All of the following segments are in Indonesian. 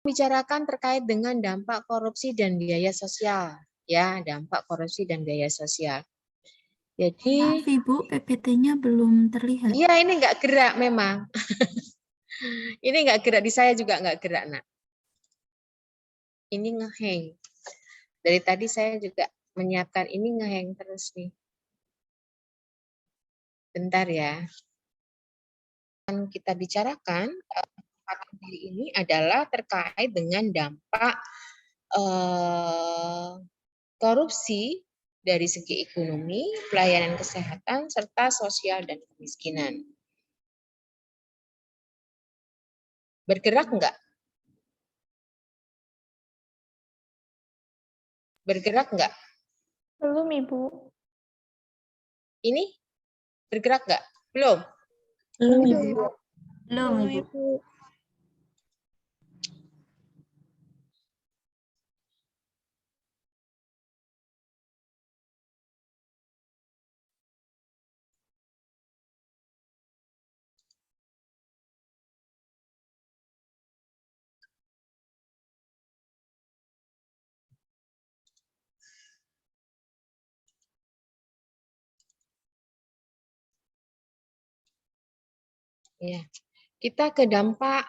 Bicarakan terkait dengan dampak korupsi dan biaya sosial, ya, dampak korupsi dan biaya sosial. Jadi, maaf Ibu, PPT-nya belum terlihat. iya ini nggak gerak memang. Ini nggak gerak, di saya juga nggak gerak, Nak. Ini ngehang. Dari tadi saya juga menyiapkan ini ngehang terus nih. Bentar ya. Yang kita bicarakan hari ini adalah terkait dengan dampak korupsi dari segi ekonomi, pelayanan kesehatan, serta sosial dan kemiskinan. Bergerak enggak? Bergerak enggak? Belum, Ibu. Ini bergerak enggak? Belum? Belum Ibu. Belum Ibu. Ya. Kita ke dampak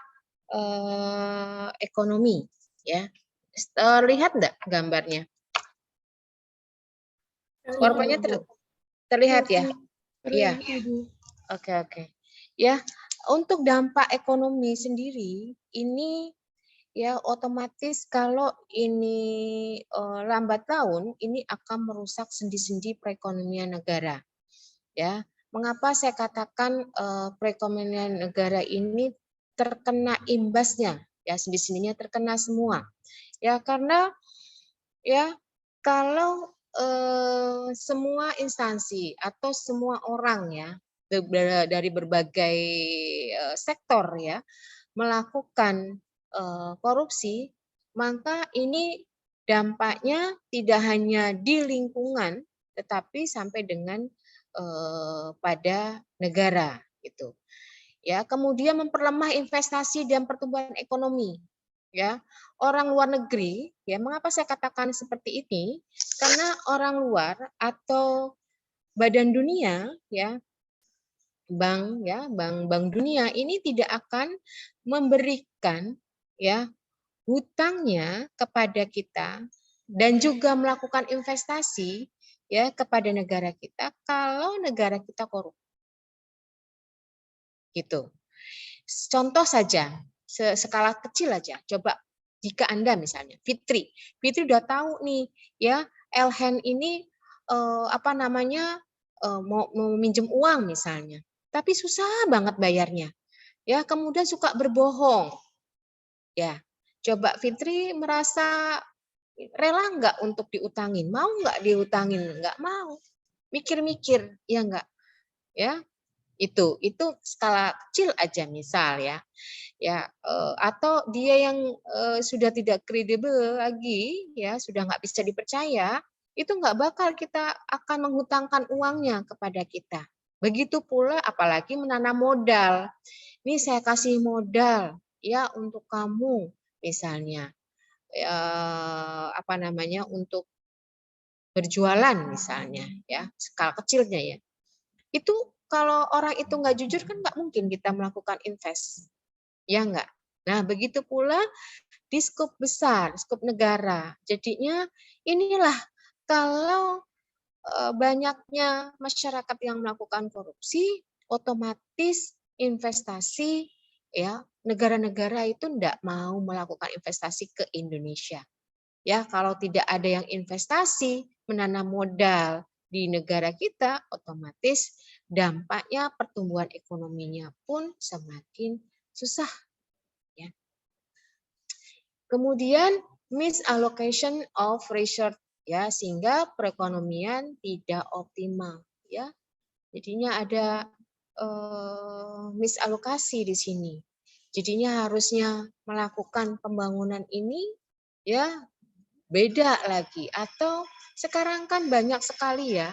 ekonomi, ya. Terlihat enggak gambarnya? Korbannya terlihat ya? Iya. Oke. Ya, untuk dampak ekonomi sendiri ini ya otomatis kalau ini lambat laun ini akan merusak sendi-sendi perekonomian negara. Ya, mengapa saya katakan perekonomian negara ini terkena imbasnya? Ya, sendi-sendinya terkena semua. Ya, karena ya kalau semua instansi atau semua orang ya dari berbagai sektor ya melakukan korupsi, maka ini dampaknya tidak hanya di lingkungan tetapi sampai dengan pada negara gitu. Ya, kemudian memperlemah investasi dan pertumbuhan ekonomi. Ya, orang luar negeri, ya mengapa saya katakan seperti ini? Karena orang luar atau Badan Dunia, ya Bank Dunia ini tidak akan memberikan ya hutangnya kepada kita dan juga melakukan investasi ya kepada negara kita kalau negara kita korup. Gitu. Contoh saja, skala kecil aja. Coba jika Anda misalnya Fitri udah tahu nih ya Elhen ini mau minjem uang misalnya, tapi susah banget bayarnya. Ya, kemudian suka berbohong. Ya, coba Fitri merasa rela nggak untuk diutangin? Mau nggak diutangin? Nggak mau. Mikir-mikir, ya nggak? Ya, itu skala kecil aja misal ya. Ya, atau dia yang sudah tidak kredibel lagi, ya sudah nggak bisa dipercaya, itu nggak bakal kita akan menghutangkan uangnya kepada kita. Begitu pula apalagi menanam modal. Ini saya kasih modal ya untuk kamu misalnya untuk berjualan misalnya ya skala kecilnya ya. Itu kalau orang itu nggak jujur kan nggak mungkin kita melakukan invest. Ya enggak? Nah, begitu pula di skop besar, skop negara. Jadinya inilah kalau banyaknya masyarakat yang melakukan korupsi, otomatis investasi ya negara-negara itu enggak mau melakukan investasi ke Indonesia. Ya, kalau tidak ada yang investasi, menanam modal di negara kita, otomatis dampaknya pertumbuhan ekonominya pun semakin susah. Ya. Kemudian misallocation of resource ya sehingga perekonomian tidak optimal ya. Jadinya ada misalokasi di sini. Jadinya harusnya melakukan pembangunan ini ya beda lagi atau sekarang kan banyak sekali ya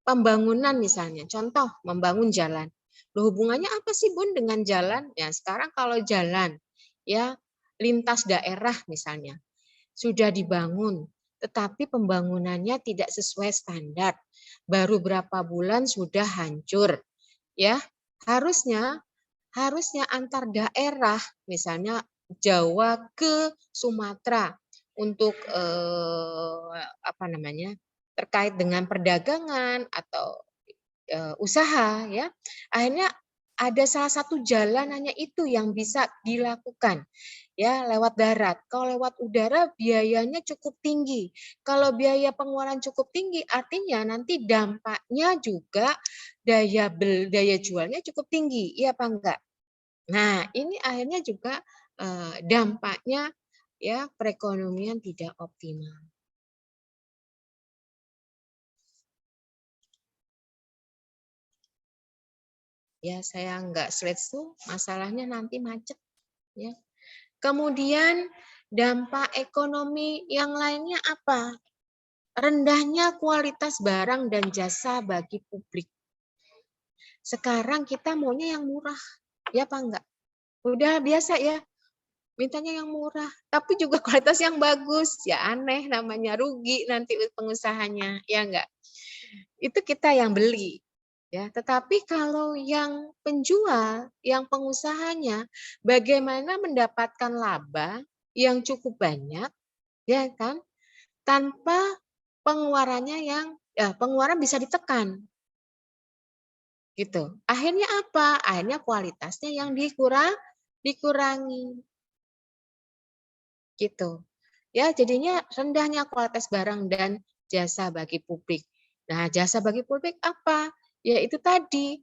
pembangunan misalnya. Contoh membangun jalan. Loh, hubungannya apa sih Bun dengan jalan? Ya sekarang kalau jalan ya lintas daerah misalnya sudah dibangun, tetapi pembangunannya tidak sesuai standar. Baru berapa bulan sudah hancur. Ya, harusnya antar daerah, misalnya Jawa ke Sumatera untuk apa namanya? Terkait dengan perdagangan atau usaha ya. Akhirnya ada salah satu jalan hanya itu yang bisa dilakukan ya lewat darat. Kalau lewat udara biayanya cukup tinggi. Kalau biaya pengeluaran cukup tinggi artinya nanti dampaknya juga daya jualnya cukup tinggi. Iya apa enggak? Nah, ini akhirnya juga dampaknya ya perekonomian tidak optimal. Ya, saya enggak slideshow, masalahnya nanti macet ya. Kemudian dampak ekonomi yang lainnya apa? Rendahnya kualitas barang dan jasa bagi publik. Sekarang kita maunya yang murah, ya apa enggak? Udah biasa ya, mintanya yang murah, tapi juga kualitas yang bagus. Ya aneh namanya, rugi nanti pengusahanya, ya enggak? Itu kita yang beli. Ya, tetapi kalau yang penjual, yang pengusahanya, bagaimana mendapatkan laba yang cukup banyak, ya kan? Tanpa pengeluarannya pengeluaran bisa ditekan, gitu. Akhirnya apa? Akhirnya kualitasnya yang dikurangi, gitu. Ya, jadinya rendahnya kualitas barang dan jasa bagi publik. Nah, jasa bagi publik apa? Ya itu tadi,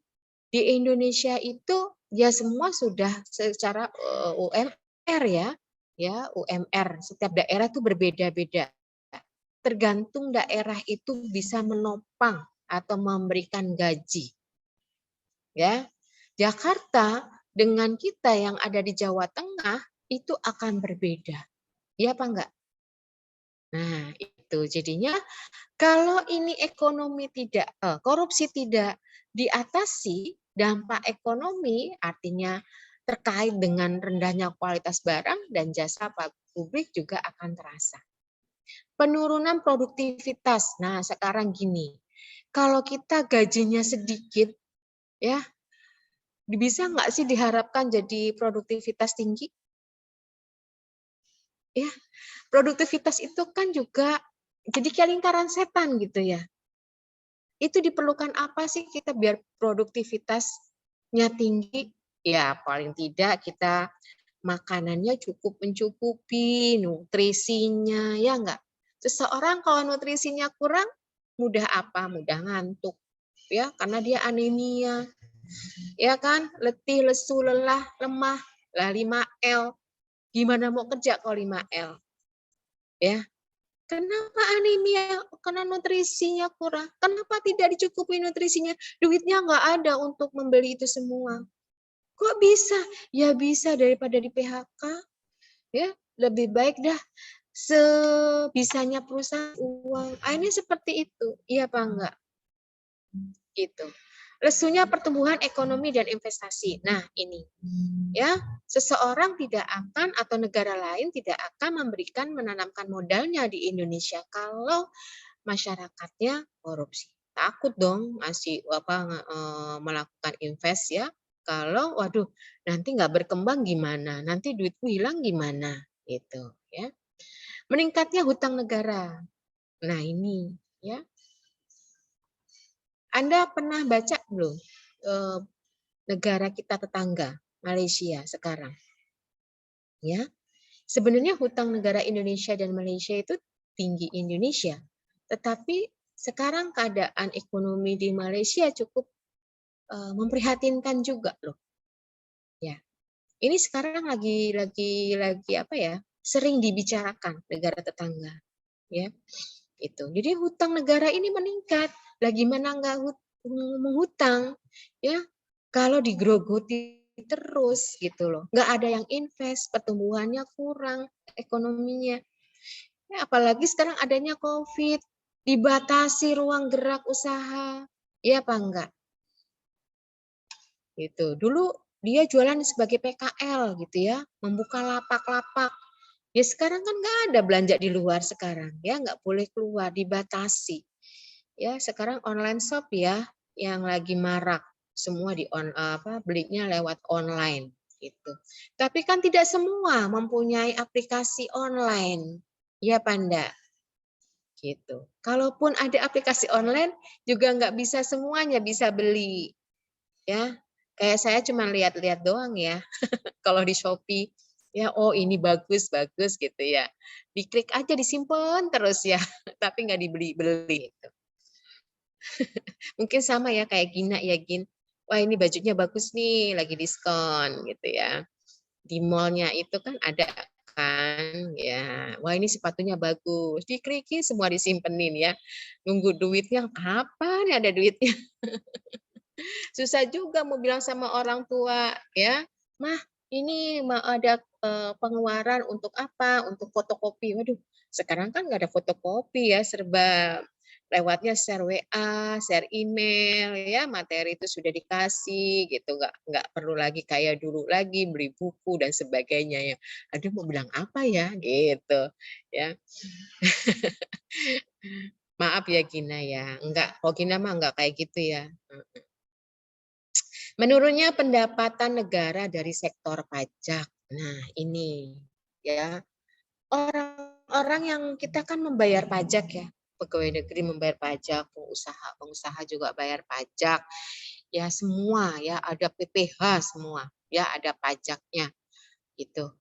di Indonesia itu ya semua sudah secara UMR ya UMR. Setiap daerah itu berbeda-beda. Tergantung daerah itu bisa menopang atau memberikan gaji. Ya, Jakarta dengan kita yang ada di Jawa Tengah itu akan berbeda. Iya apa enggak? Nah, itu jadinya kalau ini ekonomi tidak korupsi tidak diatasi, dampak ekonomi artinya terkait dengan rendahnya kualitas barang dan jasa publik juga akan terasa. Penurunan produktivitas. Nah, sekarang gini. Kalau kita gajinya sedikit ya, bisa nggak sih diharapkan jadi produktivitas tinggi? Ya, produktivitas itu kan juga jadi kayak lingkaran setan gitu ya. Itu diperlukan apa sih kita biar produktivitasnya tinggi? Ya paling tidak kita makanannya cukup mencukupi, nutrisinya, ya enggak? Seseorang kalau nutrisinya kurang, mudah apa? Mudah ngantuk. Ya, karena dia anemia. Ya kan? Letih, lesu, lelah, lemah. Lah 5L. Gimana mau kerja kalau 5L? Ya, kenapa anemia? Karena nutrisinya kurang. Kenapa tidak dicukupi nutrisinya? Duitnya nggak ada untuk membeli itu semua. Kok bisa? Ya bisa daripada di PHK. Ya, lebih baik dah sebisanya perusahaan uang. Akhirnya seperti itu. Iya apa enggak? Gitu. Lesunya pertumbuhan ekonomi dan investasi. Nah, ini ya, seseorang tidak akan atau negara lain tidak akan menanamkan modalnya di Indonesia kalau masyarakatnya korupsi. Takut dong masih melakukan invest ya. Kalau waduh nanti nggak berkembang gimana? Nanti duitku hilang gimana? Gitu ya. Meningkatnya hutang negara. Nah, ini ya. Anda pernah baca belum negara kita tetangga Malaysia sekarang? Ya. Sebenarnya hutang negara Indonesia dan Malaysia itu tinggi Indonesia. Tetapi sekarang keadaan ekonomi di Malaysia cukup memprihatinkan juga loh. Ya. Ini sekarang lagi apa ya? Sering dibicarakan negara tetangga, ya. Itu. Jadi hutang negara ini meningkat. Lah gimana enggak menghutang, ya? Kalau digerogoti terus gitu loh. Enggak ada yang invest, pertumbuhannya kurang, ekonominya. Ya, apalagi sekarang adanya COVID, dibatasi ruang gerak usaha. Ya apa enggak? Gitu. Dulu dia jualan sebagai PKL gitu ya, membuka lapak-lapak. Ya sekarang kan nggak ada belanja di luar sekarang ya, nggak boleh keluar, dibatasi. Ya sekarang online shop ya yang lagi marak, semua belinya lewat online gitu. Tapi kan tidak semua mempunyai aplikasi online, ya Panda. Gitu. Kalaupun ada aplikasi online juga nggak bisa semuanya bisa beli, ya. Kayak saya cuma lihat-lihat doang ya. Kalau di Shopee, ya oh ini bagus bagus gitu ya. Diklik aja disimpan terus ya, tapi nggak dibeli-beli. Gitu. Mungkin sama ya kayak Gina ya Gin. Wah ini bajunya bagus nih, lagi diskon gitu ya. Di mallnya itu kan ada kan ya. Wah ini sepatunya bagus. Dikliki semua disimpenin ya. Nunggu duitnya kapan ada duitnya. Susah juga mau bilang sama orang tua ya. Mah ini ada pengeluaran untuk apa? Untuk fotokopi. Waduh, sekarang kan nggak ada fotokopi ya, serba lewatnya share WA, share email ya, materi itu sudah dikasih gitu, nggak perlu lagi kayak dulu lagi beli buku dan sebagainya ya. Aduh mau bilang apa ya gitu ya. Maaf ya Gina ya, enggak, kok Gina mah enggak kayak gitu ya. Menurutnya pendapatan negara dari sektor pajak. Nah, ini ya. Orang-orang yang kita kan membayar pajak ya. Pegawai negeri membayar pajak, pengusaha juga bayar pajak. Ya semua ya, ada PPh semua. Ya ada pajaknya gitu.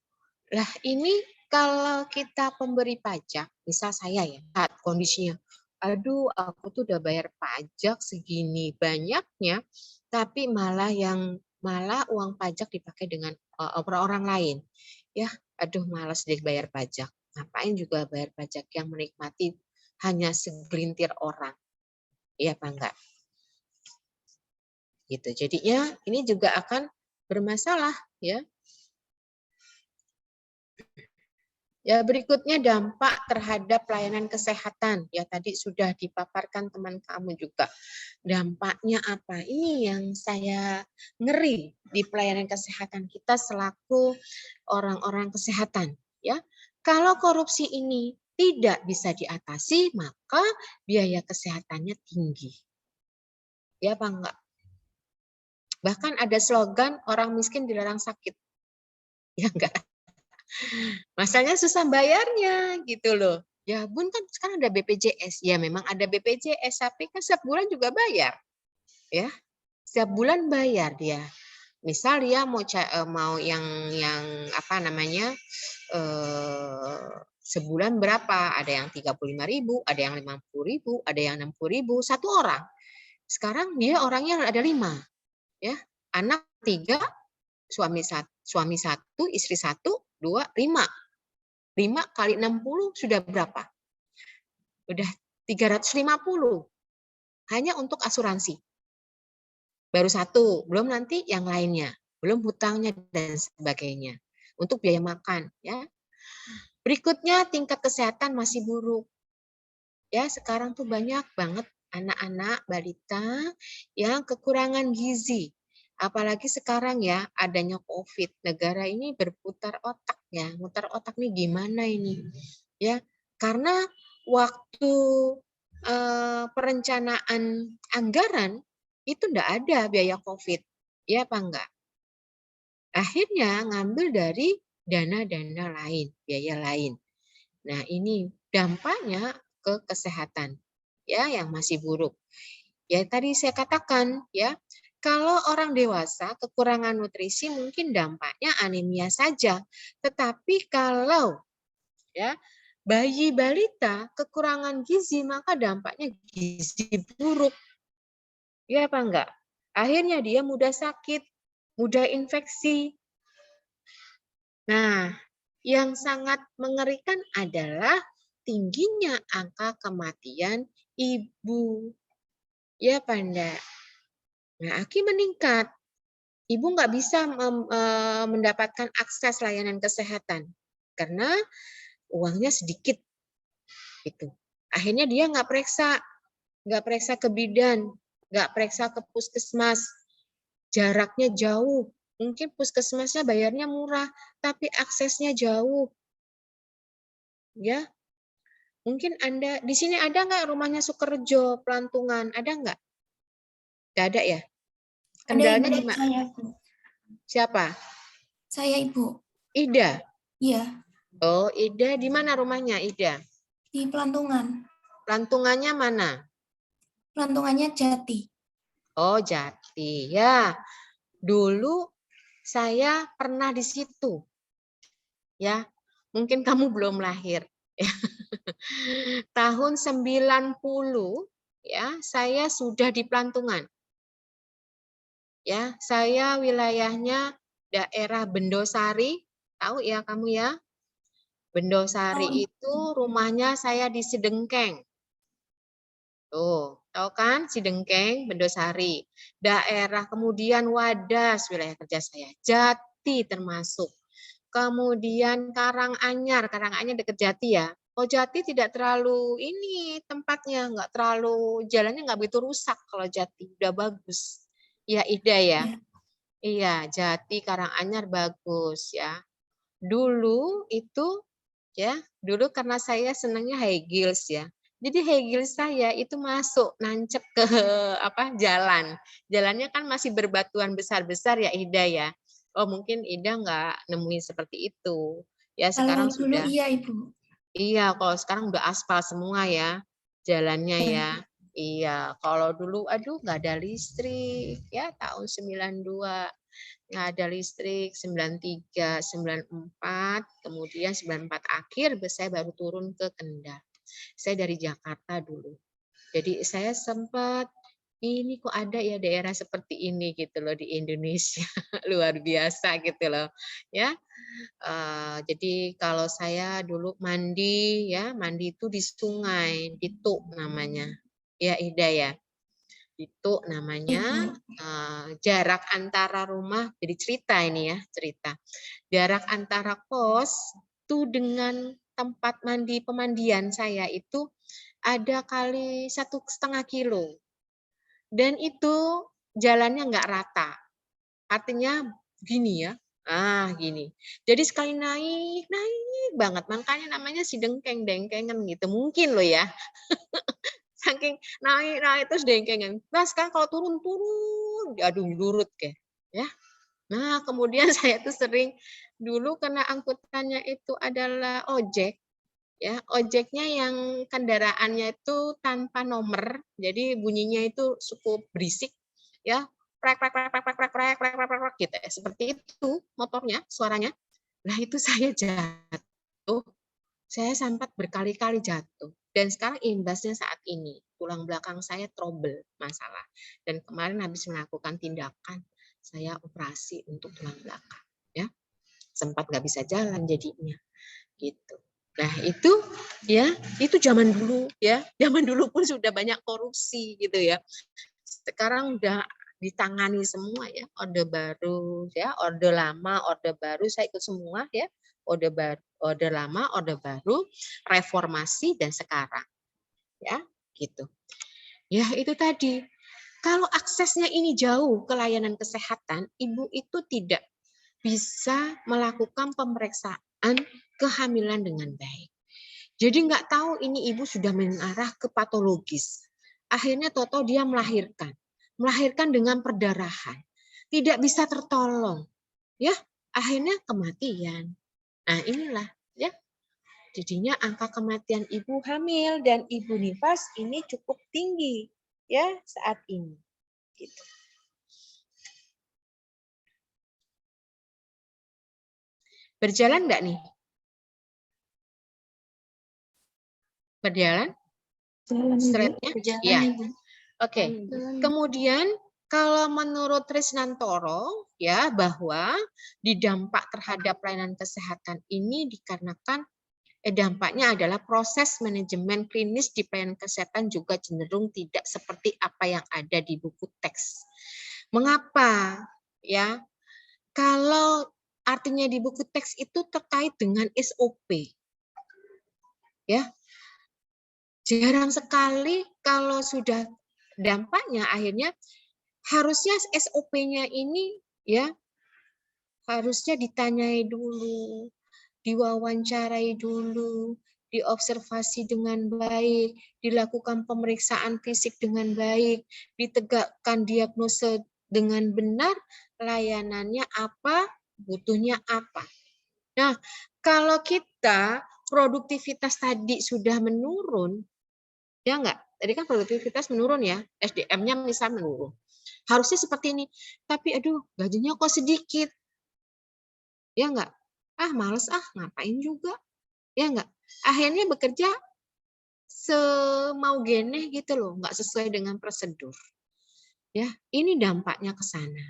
Lah ini kalau kita pemberi pajak, misal saya ya, saat kondisinya, aduh aku tuh udah bayar pajak segini banyaknya, tapi malah uang pajak dipakai dengan orang lain. Ya, aduh malas deh bayar pajak. Ngapain juga bayar pajak yang menikmati hanya segelintir orang. Iya apa enggak? Gitu. Jadinya ini juga akan bermasalah ya. Ya, berikutnya dampak terhadap pelayanan kesehatan. Ya, tadi sudah dipaparkan teman kamu juga. Dampaknya apa? Ini yang saya ngeri di pelayanan kesehatan kita selaku orang-orang kesehatan. Ya, kalau korupsi ini tidak bisa diatasi, maka biaya kesehatannya tinggi. Ya, apa enggak? Bahkan ada slogan orang miskin dilarang sakit. Ya enggak? Masalahnya susah bayarnya gitu loh. Ya bun kan sekarang ada BPJS. Ya memang ada BPJS, tapi kan setiap bulan juga bayar. Ya, setiap bulan bayar dia. Misal dia mau yang apa namanya sebulan berapa? Ada yang 35.000, ada yang 50.000, ada yang 60.000 satu orang. Sekarang dia orangnya ada 5, ya anak 3, suami 1, istri 1, 2, 5. 5 kali 60 sudah berapa? Udah 350. Hanya untuk asuransi. Baru 1, belum nanti yang lainnya, belum hutangnya dan sebagainya. Untuk biaya makan, ya. Berikutnya tingkat kesehatan masih buruk. Ya, sekarang tuh banyak banget anak-anak balita yang kekurangan gizi. Apalagi sekarang ya adanya COVID, negara ini berputar otak ya, mutar otak nih gimana ini, ya karena waktu perencanaan anggaran itu enggak ada biaya COVID, ya apa enggak? Akhirnya ngambil dari dana-dana lain, biaya lain. Nah ini dampaknya ke kesehatan ya yang masih buruk. Ya tadi saya katakan ya, kalau orang dewasa kekurangan nutrisi mungkin dampaknya anemia saja. Tetapi kalau ya bayi balita kekurangan gizi maka dampaknya gizi buruk. Ya apa enggak? Akhirnya dia mudah sakit, mudah infeksi. Nah, yang sangat mengerikan adalah tingginya angka kematian ibu. Ya, Panda. Nah, AKI meningkat. Ibu nggak bisa mendapatkan akses layanan kesehatan karena uangnya sedikit. Gitu. Akhirnya dia nggak periksa ke bidan, nggak periksa ke puskesmas, jaraknya jauh. Mungkin puskesmasnya bayarnya murah, tapi aksesnya jauh. Ya, mungkin Anda di sini ada nggak rumahnya Sukerjo, Pelantungan, ada nggak? Nggak ada ya? Kendalanya di mana? Saya, Bu. Siapa? Saya, Ibu. Ida. Iya, Oh, Ida di mana rumahnya Ida? di Pelantungan. Pelantungannya mana? Pelantungannya Jati. Oh, Jati. Ya, dulu saya pernah di situ. Ya, mungkin kamu belum lahir. Tahun 90 ya, saya sudah di Pelantungan. Ya, saya wilayahnya daerah Bendosari, tahu ya kamu ya? Bendosari itu rumahnya saya di Sidengkeng. Tuh, tahu kan Sidengkeng, Bendosari. Daerah kemudian Wadas wilayah kerja saya. Jati termasuk. Kemudian Karanganyar dekat Jati ya. Oh, Jati tidak terlalu ini tempatnya, nggak terlalu jalannya nggak begitu rusak kalau Jati, udah bagus. Ya Ida ya. Iya. Iya, Jati Karanganyar bagus ya. Dulu itu ya, dulu karena saya senangnya high heels ya. Jadi high heels saya itu masuk nancep ke apa jalan. Jalannya kan masih berbatuan besar-besar ya Ida ya. Oh mungkin Ida nggak nemuin seperti itu. Ya Kalau sekarang dulu sudah. iya, Ibu. Iya, kalau sekarang udah aspal semua ya jalannya Iya. ya. Iya, kalau dulu aduh nggak ada listrik ya tahun 92 nggak ada listrik 93, 94, kemudian 94 akhir saya baru turun ke Kendal. Saya dari Jakarta dulu. Jadi saya sempat ini kok ada ya daerah seperti ini gitu loh di Indonesia. Luar biasa gitu loh. Ya. Jadi kalau saya dulu mandi ya, mandi itu di sungai, di Tuk namanya. Ya Ida ya. Itu namanya Ibu. jarak antara rumah, jadi cerita ini ya, cerita. Jarak antara kos itu dengan tempat mandi pemandian saya itu ada kali 1,5 kilo. Dan itu jalannya nggak rata. Artinya gini ya, gini. Jadi sekali naik, naik banget. Makanya namanya si dengkeng-dengkengan gitu. Mungkin loh ya. Saking naik terus dengkengan. Nah sekarang kalau turun, aduh lurut kayak. Ya. Nah kemudian saya tuh sering dulu karena angkutannya itu adalah ojek, ya ojeknya yang kendaraannya itu tanpa nomor, jadi bunyinya itu cukup berisik, ya prek prek prek prek prek prek prek prek prek prek gitu ya, seperti itu motornya suaranya. Nah itu saya jatuh, saya sempat berkali-kali jatuh. Dan sekarang imbasnya saat ini, tulang belakang saya trouble masalah. Dan kemarin habis melakukan tindakan, saya operasi untuk tulang belakang. Ya, sempat nggak bisa jalan jadinya, gitu. Nah itu ya, itu zaman dulu ya, zaman dulu pun sudah banyak korupsi gitu ya. Sekarang udah ditangani semua ya, orde baru ya, orde lama, orde baru saya ikut semua ya, orde baru, orde lama, orde baru, reformasi dan sekarang ya, gitu. Ya itu tadi. Kalau aksesnya ini jauh ke layanan kesehatan, ibu itu tidak bisa melakukan pemeriksaan kehamilan dengan baik. Jadi nggak tahu ini ibu sudah mengarah ke patologis. Akhirnya toto dia melahirkan dengan perdarahan, tidak bisa tertolong, ya akhirnya kematian. Nah inilah ya, jadinya angka kematian ibu hamil dan ibu nifas ini cukup tinggi ya saat ini. Gitu. Berjalan nggak nih? Berjalan? Thread-nya? Ya. Oke. Kemudian kalau menurut Trisnantoro ya bahwa di dampak terhadap pelayanan kesehatan ini dikarenakan dampaknya adalah proses manajemen klinis di pelayanan kesehatan juga cenderung tidak seperti apa yang ada di buku teks. Mengapa? Ya. Kalau artinya di buku teks itu terkait dengan SOP. Ya. Jarang sekali kalau sudah dampaknya akhirnya harusnya SOP-nya ini ya harusnya ditanyai dulu, diwawancarai dulu, diobservasi dengan baik, dilakukan pemeriksaan fisik dengan baik, ditegakkan diagnosa dengan benar, layanannya apa, butuhnya apa. Nah, kalau kita produktivitas tadi sudah menurun, ya enggak? Tadi kan produktivitas menurun ya, SDM-nya misal menurun. Harusnya seperti ini, tapi aduh gajinya kok sedikit. Ya enggak? Ah males ngapain juga. Ya enggak? Akhirnya bekerja semau geneh gitu loh, enggak sesuai dengan prosedur. Ya, ini dampaknya ke sana.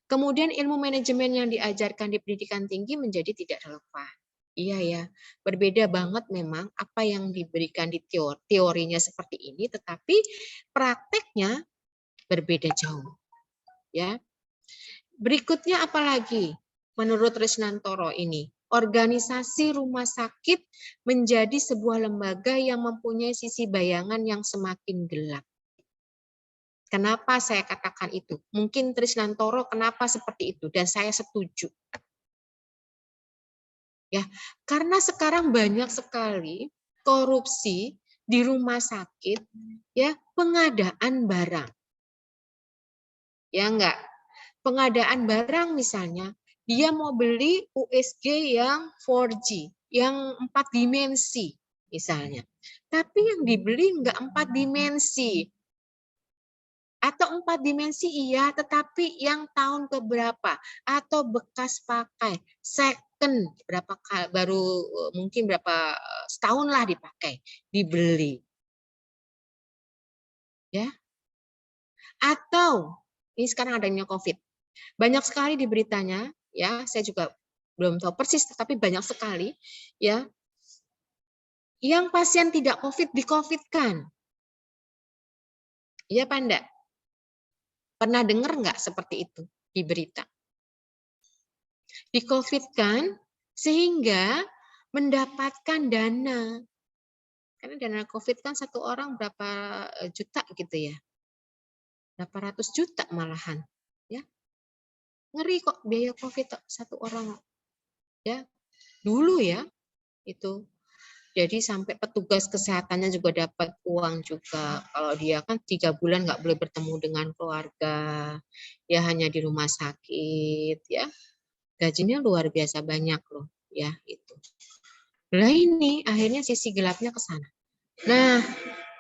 Kemudian ilmu manajemen yang diajarkan di pendidikan tinggi menjadi tidak relevan. Iya ya, berbeda banget memang apa yang diberikan di teorinya seperti ini, tetapi prakteknya berbeda jauh. Ya, berikutnya apalagi menurut Risnantoro ini, organisasi rumah sakit menjadi sebuah lembaga yang mempunyai sisi bayangan yang semakin gelap. Kenapa saya katakan itu? Mungkin Trisnantoro kenapa seperti itu dan saya setuju. Ya, karena sekarang banyak sekali korupsi di rumah sakit, ya, pengadaan barang. Ya enggak? Pengadaan barang misalnya, dia mau beli USG yang 4G, yang 4 dimensi misalnya. Tapi yang dibeli enggak 4 dimensi. Atau 4 dimensi iya, tetapi yang tahun keberapa atau bekas pakai, second berapa kali baru mungkin berapa setahun lah dipakai, dibeli. Ya. Atau ini sekarang adanya Covid. Banyak sekali di beritanya, ya, saya juga belum tahu persis tetapi banyak sekali ya yang pasien tidak Covid di-Covid-kan. Iya apa enggak? Pernah dengar nggak seperti itu di berita? Di-Covid-kan sehingga mendapatkan dana. Karena dana Covid kan satu orang berapa juta gitu ya. Berapa ratus juta malahan. Ya. Ngeri kok biaya Covid satu orang. Ya. Dulu ya itu. Jadi sampai petugas kesehatannya juga dapat uang juga. Kalau dia kan 3 bulan nggak boleh bertemu dengan keluarga. Ya hanya di rumah sakit ya. Gajinya luar biasa banyak loh ya itu. Nah ini akhirnya sisi gelapnya ke sana. Nah,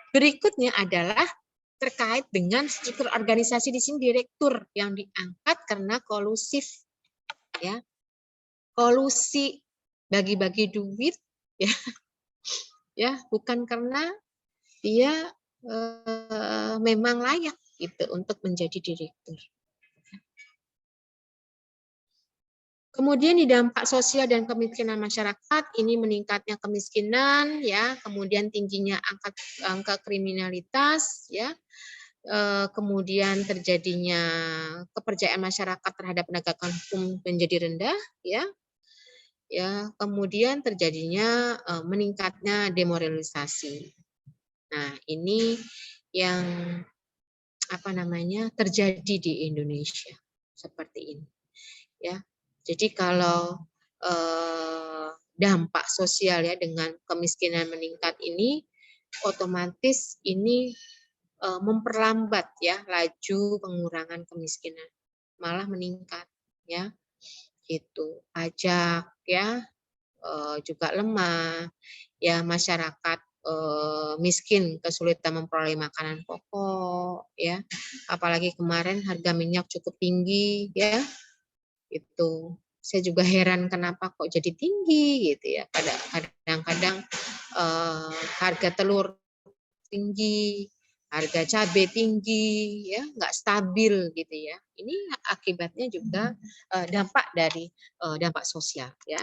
berikutnya adalah terkait dengan struktur organisasi di sini direktur yang diangkat karena kolusif ya. Kolusi bagi-bagi duit ya. Ya, bukan karena dia memang layak gitu untuk menjadi direktur. Kemudian di dampak sosial dan kemiskinan masyarakat, ini meningkatnya kemiskinan, ya, kemudian tingginya angka kriminalitas, ya, kemudian terjadinya kepercayaan masyarakat terhadap penegakan hukum menjadi rendah, ya, kemudian terjadinya meningkatnya demoralisasi. Nah, ini yang terjadi di Indonesia seperti ini, ya. Jadi kalau dampak sosial ya dengan kemiskinan meningkat ini otomatis ini memperlambat ya laju pengurangan kemiskinan, malah meningkat ya. Itu pajak ya juga lemah ya, masyarakat miskin kesulitan memperoleh makanan pokok ya, apalagi kemarin harga minyak cukup tinggi ya. Itu saya juga heran kenapa kok jadi tinggi gitu ya. Kadang-kadang harga telur tinggi, harga cabai tinggi ya, nggak stabil gitu ya. Ini akibatnya juga dampak dari dampak sosial ya.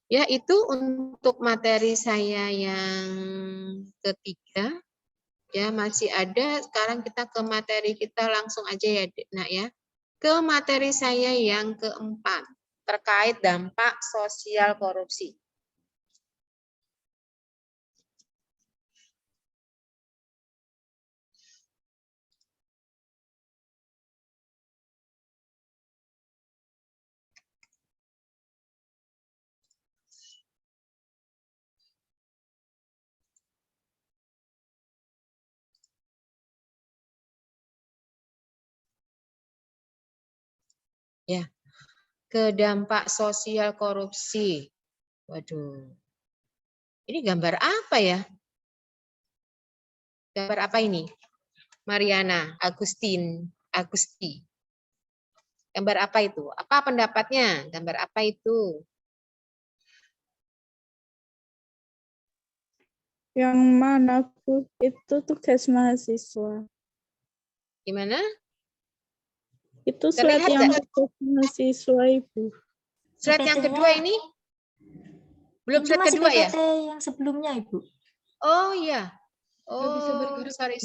Ya itu untuk materi saya yang ketiga. Ya masih ada, sekarang kita ke materi kita langsung aja ya Nak ya. Ke materi saya yang keempat, terkait dampak sosial korupsi. Ya. Ke dampak sosial korupsi. Waduh. Ini gambar apa ya? Gambar apa ini? Mariana, Agusti. Gambar apa itu? Apa pendapatnya? Gambar apa itu? Yang mana, Bu? Itu tugas mahasiswa. Gimana? Itu slide Terlihat yang nggak? tugas mahasiswa, Ibu. Slide yang PPT-nya kedua ini? Belum itu slide masih kedua ya? PPT yang sebelumnya, Ibu. Oh iya. Oh, sorry.